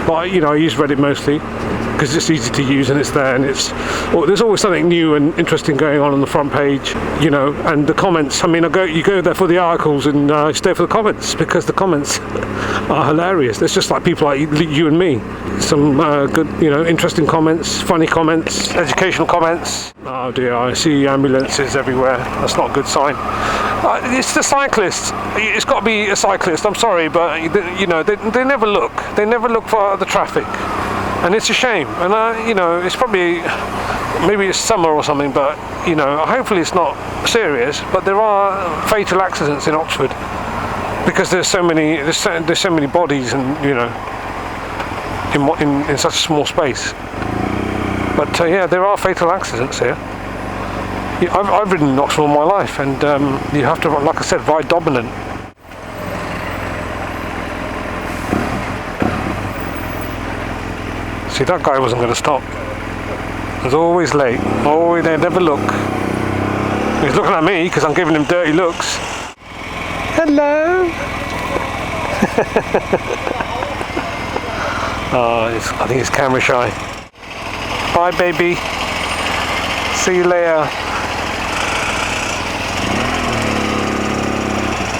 But you know, I use Reddit mostly because it's easy to use and it's there, and there's always something new and interesting going on the front page, you know. And the comments, I mean, you go there for the articles and stay for the comments, because the comments are hilarious. It's just like people like you and me. Some good, you know, interesting comments, funny comments, educational comments. Oh dear, I see ambulances everywhere. That's not a good sign. It's the cyclists. It's got to be a cyclist. I'm sorry, but you know, they never look. They never look for the traffic. And it's a shame, and you know, it's probably, maybe it's summer or something, but you know, hopefully it's not serious. But there are fatal accidents in Oxford because there's so many bodies, and you know, in such a small space. But yeah, there are fatal accidents here. I've ridden in Oxford all my life, and you have to, like I said, ride dominant. See, that guy wasn't going to stop. He's always late. Oh, they never look. He's looking at me because I'm giving him dirty looks. Hello. Oh, I think he's camera shy. Bye, baby. See you later.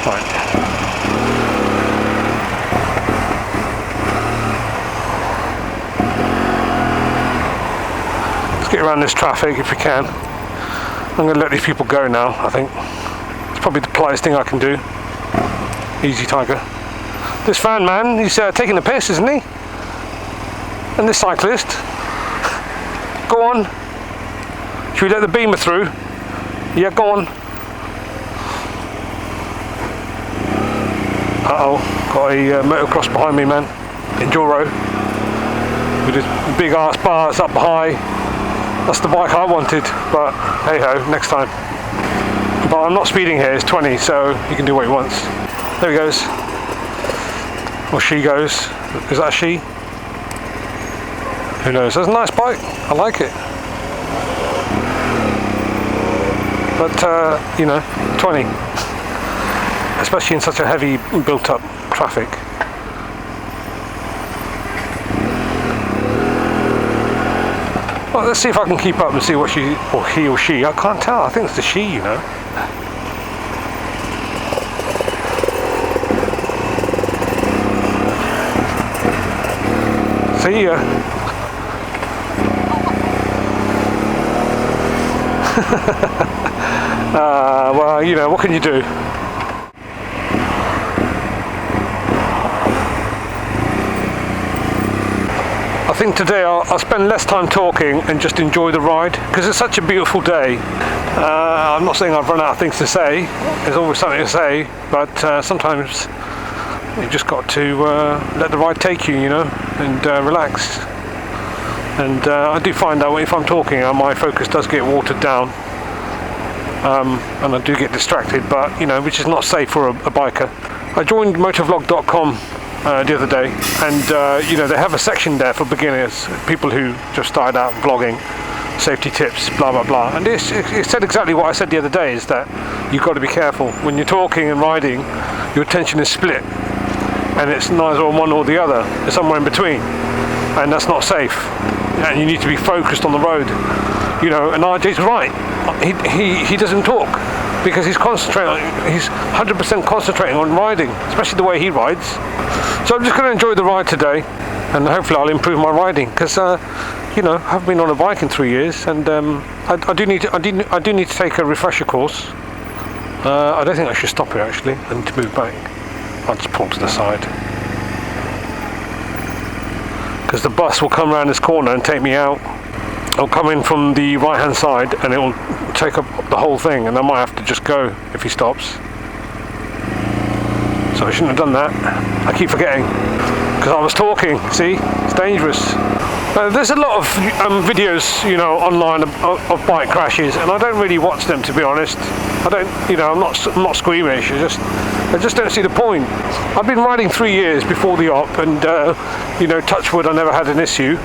Right. Get around this traffic if we can. I'm going to let these people go now, I think. It's probably the politest thing I can do. Easy, Tiger. This fan man, he's taking the piss, isn't he? And this cyclist. Go on. Should we let the beamer through? Yeah, go on. Uh-oh, got a motocross behind me, man. Enduro. With his big ass bars up high. That's the bike I wanted, but hey ho, next time. But I'm not speeding here, it's 20, so he can do what he wants. There he goes. Or she goes. Is that a she? Who knows? That's a nice bike, I like it. But, you know, 20. Especially in such a heavy built up traffic. Well, let's see if I can keep up and see what he or she, I can't tell, I think it's the she, you know. See ya. Well, you know, what can you do? I think today I'll spend less time talking and just enjoy the ride, because it's such a beautiful day. I'm not saying I've run out of things to say, there's always something to say, but sometimes you've just got to let the ride take you, you know, and relax. And I do find that if I'm talking, my focus does get watered down, and I do get distracted, but you know, which is not safe for a biker. I joined motovlog.com the other day, and you know, they have a section there for beginners, people who just started out vlogging, safety tips, blah blah blah. And it said exactly what I said the other day, is that you've got to be careful when you're talking and riding. Your attention is split, and it's neither on one or the other, it's somewhere in between, and that's not safe. And you need to be focused on the road, you know. And RJ's right, he doesn't talk because he's concentrating, he's 100% concentrating on riding, especially the way he rides. So I'm just going to enjoy the ride today, and hopefully I'll improve my riding, because you know, I haven't been on a bike in 3 years, and I do need to take a refresher course. I don't think I should stop here actually. I need to move back. I'll just pull to the side, because the bus will come around this corner and take me out. It'll come in from the right hand side and it will take up the whole thing, and I might have to just go if he stops. So I shouldn't have done that. I keep forgetting because I was talking. See, it's dangerous. There's a lot of videos, you know, online of bike crashes, and I don't really watch them, to be honest. I don't, you know, I'm not squeamish. I just don't see the point. I've been riding 3 years before the op, and you know, touch wood, I never had an issue,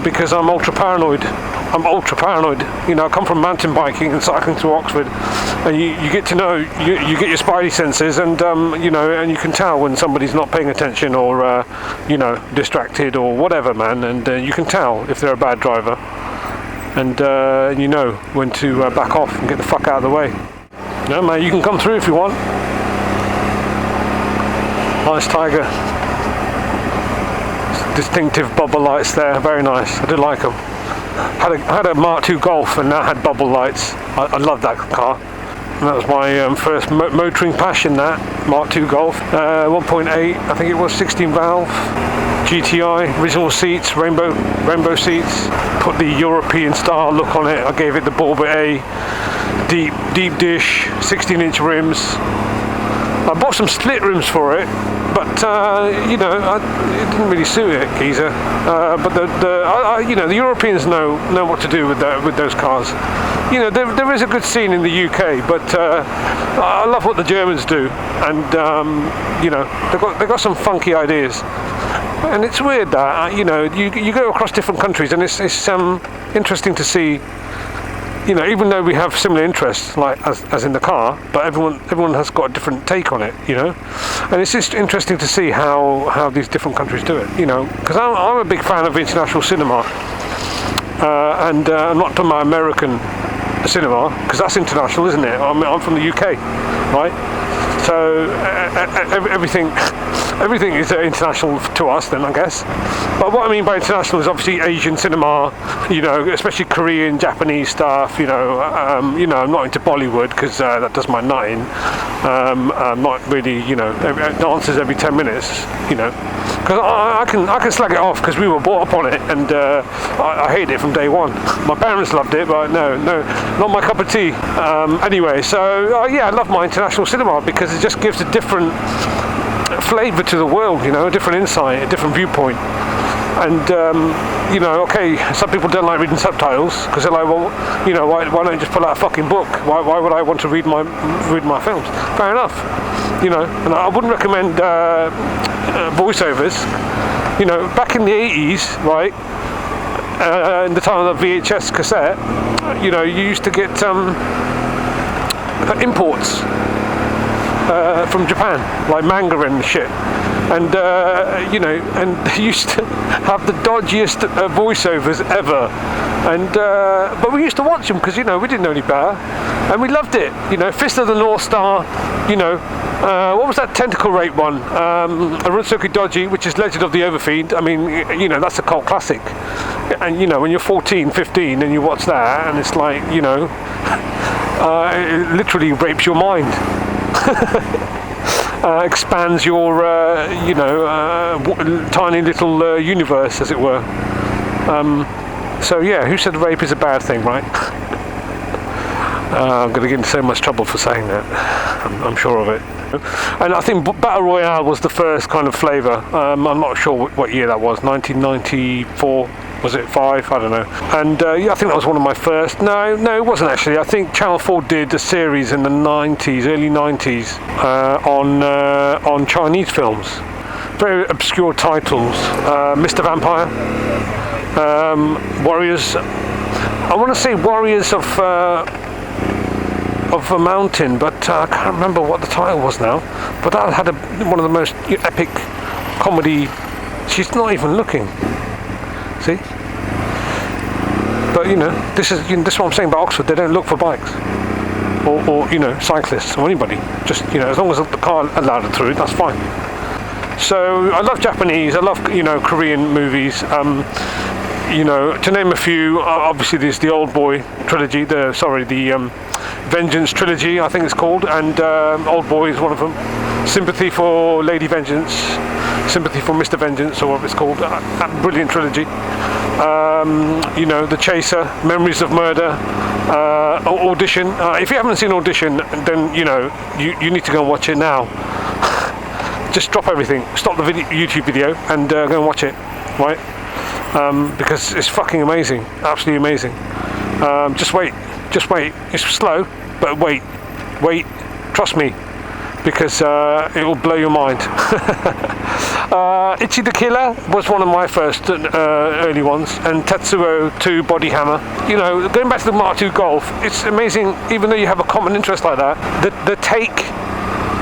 because I'm ultra paranoid I'm ultra paranoid. You know, I come from mountain biking and cycling through Oxford, and you get to know, you get your spidey senses, and you know, and you can tell when somebody's not paying attention or you know, distracted or whatever, man. And you can tell if they're a bad driver, and you know when to back off and get the fuck out of the way. No, man, you can come through if you want. Nice Tiger. Distinctive bubble lights there, very nice. I did like them. Had a Mark II Golf, and that had bubble lights. I love that car. And that was my first motoring passion. That Mark II Golf, 1.8, I think it was, 16 valve, GTI, original seats, rainbow seats. Put the European style look on it. I gave it the Borba A, deep dish, 16-inch rims. I bought some split rims for it, but you know, it didn't really suit it, geezer. But you know, the Europeans know what to do with those cars. You know, there is a good scene in the UK, but I love what the Germans do, and you know, they've got some funky ideas. And it's weird that you know, you go across different countries, and it's interesting to see. You know, even though we have similar interests, like as in the car, but everyone has got a different take on it, you know. And it's just interesting to see how these different countries do it, you know. Because I'm a big fan of international cinema, and I'm not talking about American cinema, because that's international, isn't it? I'm from the UK, right? So everything is international to us then, I guess. But what I mean by international is obviously Asian cinema, you know, especially Korean, Japanese stuff, you know, I'm not into Bollywood because that does my nutting. I'm not really, you know, dances every 10 minutes, you know, because I can slag it off because we were brought up on it, and I hate it from day one. My parents loved it, but no, not my cup of tea. Anyway, so yeah, I love my international cinema because it just gives a different flavour to the world, you know, a different insight, a different viewpoint. And you know, okay, some people don't like reading subtitles because they're like, well, you know, why don't you just pull out a fucking book? Why would I want to read my films? Fair enough, you know. And I wouldn't recommend voiceovers. You know, back in the 80s, right, in the time of the VHS cassette, you know, you used to get imports from Japan, like manga and shit, and you know, and they used to have the dodgiest voiceovers ever, and but we used to watch them because, you know, we didn't know any better, and we loved it. You know, Fist of the North Star, you know, what was that tentacle rape one? Arunsuki Doji, which is Legend of the Overfiend. I mean, you know, that's a cult classic, and you know, when you're 14, 15 and you watch that, and it's like, you know, it literally rapes your mind. Expands your, you know, tiny little universe, as it were. So yeah, who said rape is a bad thing, right? I'm going to get into so much trouble for saying that. I'm sure of it. And I think Battle Royale was the first kind of flavour. I'm not sure what year that was. 1994. Was it 5? I don't know. And yeah, I think that was one of my first. No, it wasn't actually. I think Channel 4 did a series in the 90s, early 90s, on Chinese films. Very obscure titles. Mr. Vampire, Warriors. I want to say Warriors of a Mountain, but I can't remember what the title was now. But that had one of the most epic comedy. She's not even looking. See? But you know, this is what I'm saying about Oxford. They don't look for bikes or you know, cyclists or anybody. Just, you know, as long as the car allowed it through, that's fine. So I love Japanese. I love, you know, Korean movies. You know, to name a few, obviously there's the Old Boy trilogy. The Vengeance trilogy, I think it's called, and Old Boy is one of them. Sympathy for Lady Vengeance, Sympathy for Mr. Vengeance, or whatever it's called. Brilliant trilogy. You know, The Chaser, Memories of Murder, Audition. If you haven't seen Audition, then you know you need to go and watch it now. Just drop everything, stop the YouTube video, and go and watch it, right? Because it's fucking amazing, absolutely amazing. Just wait. It's slow, but wait. Trust me. because it will blow your mind. Ichi the Killer was one of my first early ones, and Tetsuo 2 Body Hammer. You know, going back to the Mark II Golf, it's amazing, even though you have a common interest like that, the take,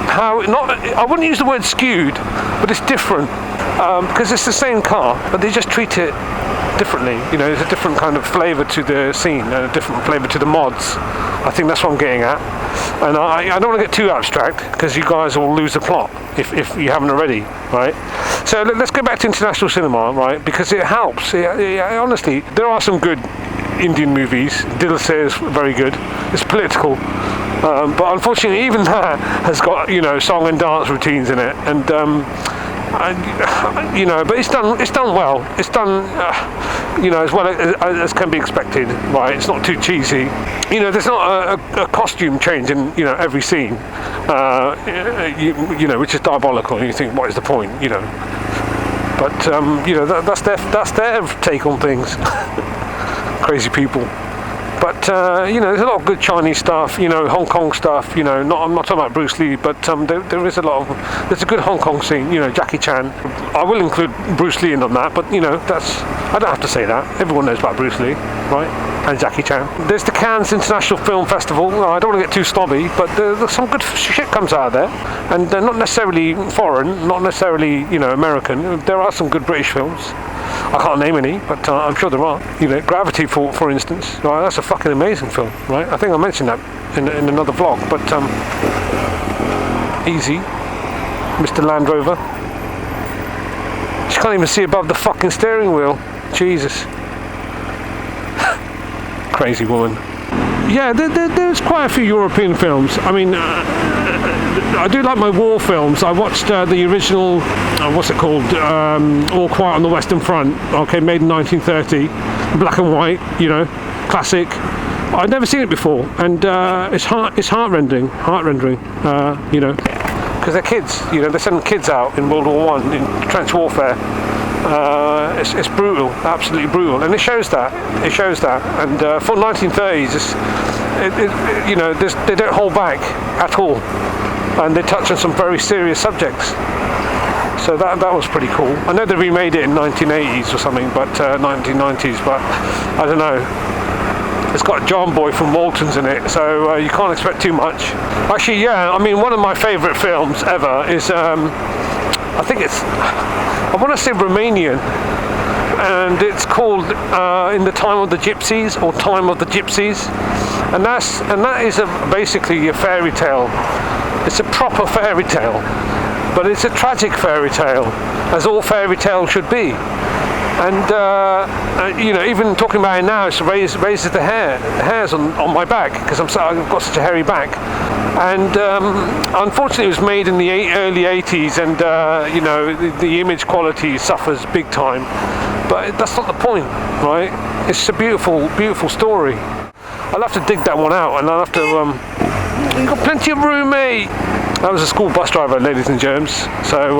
how, not, I wouldn't use the word skewed, but it's different, because it's the same car, but they just treat it differently. You know, there's a different kind of flavour to the scene and a different flavour to the mods. I think that's what I'm getting at. And I don't want to get too abstract, because you guys will lose the plot if you haven't already, right? So let's go back to international cinema, right? Because it helps. Honestly, there are some good Indian movies. Dil Se is very good. It's political, but unfortunately, even that has got, you know, song and dance routines in it, and you know, but it's done well. It's done, you know, as well as can be expected, right? It's not too cheesy. You know, there's not a costume change in, you know, every scene, you know, which is diabolical. And you think, what is the point, you know? But you know, that's their take on things. Crazy people. But you know, there's a lot of good Chinese stuff, you know, Hong Kong stuff, you know, I'm not talking about Bruce Lee, but there is a lot of, there's a good Hong Kong scene, you know, Jackie Chan. I will include Bruce Lee in on that, but you know, I don't have to say that. Everyone knows about Bruce Lee, right? And Jackie Chan. There's the Cannes International Film Festival. I don't want to get too snobby, but there's some good shit comes out of there, and they're not necessarily foreign, not necessarily, you know, American. There are some good British films. I can't name any, but I'm sure there are. You know, Gravity, for instance. Right, that's a fucking amazing film, right? I think I mentioned that in another vlog, but easy, Mr. Land Rover. She can't even see above the fucking steering wheel. Jesus. Crazy woman. Yeah, there's quite a few European films. I mean, I do like my war films. I watched the original, what's it called? All Quiet on the Western Front. Okay, made in 1930, black and white. You know, classic. I'd never seen it before, and it's heart-rending. You know, because they're kids. You know, they're sending kids out in World War I in trench warfare. It's brutal, absolutely brutal, and it shows that. And for 1930s, you know, they don't hold back at all, and they touch on some very serious subjects. So that was pretty cool. I know they remade it in 1980s or something, but 1990s, but I don't know. It's got John Boy from Waltons in it, so you can't expect too much. Actually, yeah, I mean, one of my favourite films ever is, I think it's, I want to say Romanian, and it's called In the Time of the Gypsies, or Time of the Gypsies, and that is basically a fairy tale. It's a proper fairy tale, but it's a tragic fairy tale, as all fairy tales should be. And you know, even talking about it now, it raises the hairs on my back, because I've got such a hairy back. And unfortunately, it was made in the early 80s, and you know, the image quality suffers big time. But that's not the point, right? It's a beautiful, beautiful story. I'll have to dig that one out, and I'll have to. You've got plenty of room, mate. I was a school bus driver, ladies and germs. So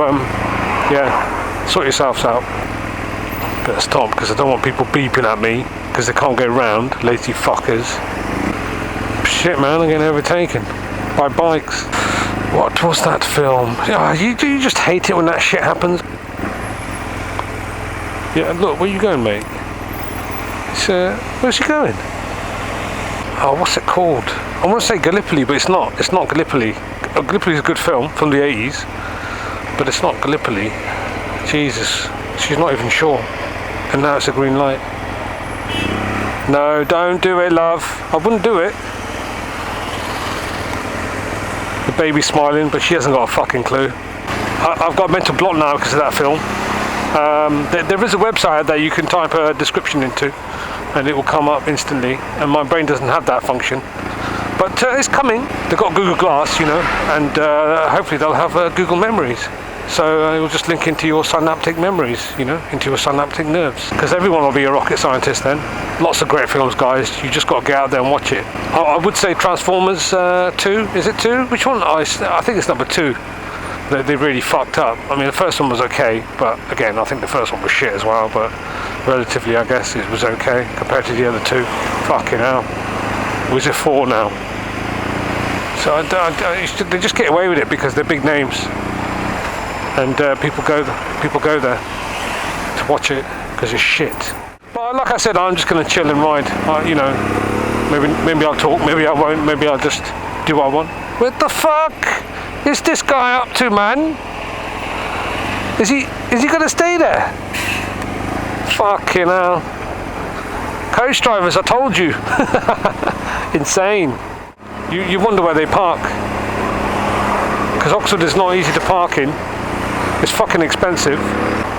yeah, sort yourselves out. Better stop, because I don't want people beeping at me because they can't go round, lazy fuckers. Shit, man, I'm getting overtaken by bikes. What was that film? Oh, you just hate it when that shit happens. Yeah, look, where you going, mate? Where's she going? Oh, what's it called? I want to say Gallipoli, but it's not. It's not Gallipoli. Gallipoli is a good film from the 80s, but it's not Gallipoli. Jesus, she's not even sure. And now it's a green light. No, don't do it, love. I wouldn't do it. The baby's smiling, but she hasn't got a fucking clue. I've got a mental block now because of that film. There is a website there you can type a description into, and it will come up instantly. And my brain doesn't have that function. But it's coming. They've got Google Glass, you know, and hopefully they'll have Google Memories. So it will just link into your synaptic memories, you know, into your synaptic nerves. Because everyone will be a rocket scientist then. Lots of great films, guys. You just got to get out there and watch it. I would say Transformers 2. Is it 2? Which one? I think it's number 2. They really fucked up. I mean, the first one was okay, but again, I think the first one was shit as well. But relatively, I guess it was okay compared to the other two. Fucking hell. Was it 4 now? So they just get away with it because they're big names, and people go there to watch it because it's shit. But like I said, I'm just going to chill and ride. You know, maybe I'll talk, maybe I won't, maybe I'll just do what I want. What the fuck is this guy up to, man? Is he going to stay there? Fucking hell. Coach drivers, I told you. Insane. You wonder where they park. Because Oxford is not easy to park in. It's fucking expensive.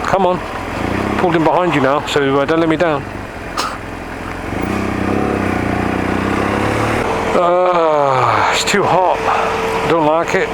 Come on. Pulled in behind you now, so don't let me down. It's too hot. I don't like it.